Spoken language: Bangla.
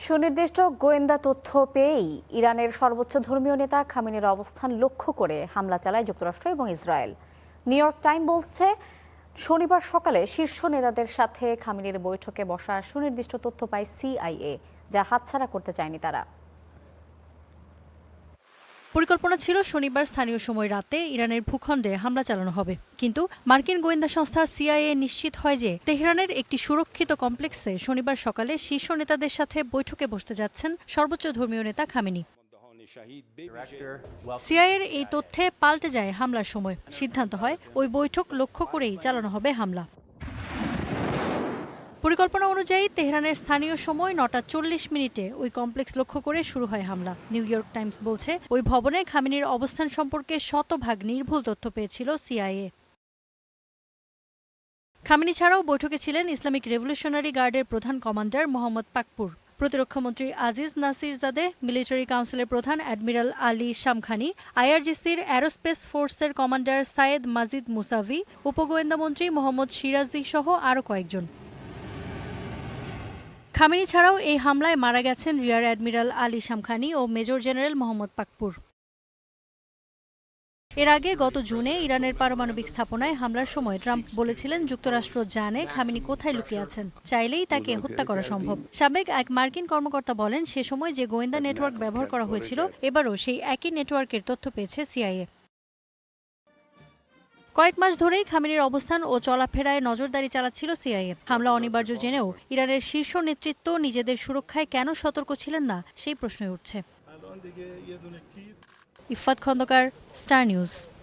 সুনির্দিষ্ট গোয়েন্দা তথ্য পেয়েই ইরানের সর্বোচ্চ ধর্মীয় নেতা খামেনির অবস্থান লক্ষ্য করে হামলা চালায় যুক্তরাষ্ট্র এবং ইসরায়েল। নিউ ইয়র্ক টাইম বলছে, শনিবার সকালে শীর্ষ নেতাদের সাথে খামেনির বৈঠকে বসার সুনির্দিষ্ট তথ্য পায় সিআইএ, যা হাতছাড়া করতে চায়নি তারা। পরিকল্পনা ছিল শনিবার স্থানীয় সময় রাতে ইরানের ভূখণ্ডে হামলা চালানো হবে, কিন্তু মার্কিন গোয়েন্দা সংস্থা সিআইএ নিশ্চিত হয় যে তেহরানের একটি সুরক্ষিত কমপ্লেক্সে শনিবার সকালে শীর্ষ নেতাদের সাথে বৈঠকে বসতে যাচ্ছেন সর্বোচ্চ ধর্মীয় নেতা খামেনি। সিআইএর এই তথ্যে পাল্টে যায় হামলার সময়। সিদ্ধান্ত হয় ওই বৈঠক লক্ষ্য করেই চালানো হবে হামলা। পরিকল্পনা অনুযায়ী তেহরানের স্থানীয় সময় ৯টা ৪০ ওই কমপ্লেক্স লক্ষ্য করে শুরু হয় হামলা। নিউ ইয়র্ক টাইমস বলছে, ওই ভবনে খামেনির অবস্থান সম্পর্কে শতভাগ নির্ভুল তথ্য পেয়েছিল সিআইএ। খামেনি ছাড়াও বৈঠকে ছিলেন ইসলামিক রেভলিউশনারি গার্ডের প্রধান কমান্ডার মোহাম্মদ পাকপুর, প্রতিরক্ষামন্ত্রী আজিজ নাসিরজাদে, মিলিটারি কাউন্সিলের প্রধান অ্যাডমিরাল আলী শামখানি, আইআরজিসির অ্যারোস্পেস ফোর্সের কমান্ডার সায়েদ মাজিদ মুসাভি, উপগোয়েন্দা মন্ত্রী মোহাম্মদ সিরাজি সহ আরও কয়েকজন। খামেনি ছাড়াও এই হামলায় মারা গেছেন রিয়ার অ্যাডমিরাল আলী শামখানি ও মেজর জেনারেল মোহাম্মদ পাকপুর। এর আগে গত জুনে ইরানের পারমাণবিক স্থাপনায় হামলার সময় ট্রাম্প বলেছিলেন যুক্তরাষ্ট্র জানে খামেনি কোথায় লুকিয়ে আছেন, চাইলেই তাকে হত্যা করা সম্ভব। সাবেক এক মার্কিন কর্মকর্তা বলেন, সে সময় যে গোয়েন্দা নেটওয়ার্ক ব্যবহার করা হয়েছিল, এবারও সেই একই নেটওয়ার্কের তথ্য পেয়েছে সিআইএ। কয়েক মাস ধরেই খামেনির অবস্থান ও চলাফেরায় নজরদারি চালাচ্ছিল সিআইএ। হামলা অনিবার্য জেনেও ইরানের শীর্ষ নেতৃত্ব নিজেদের সুরক্ষায় কেন সতর্ক ছিলেন না, সেই প্রশ্নই উঠছে। Ifat Khandakar, Star news.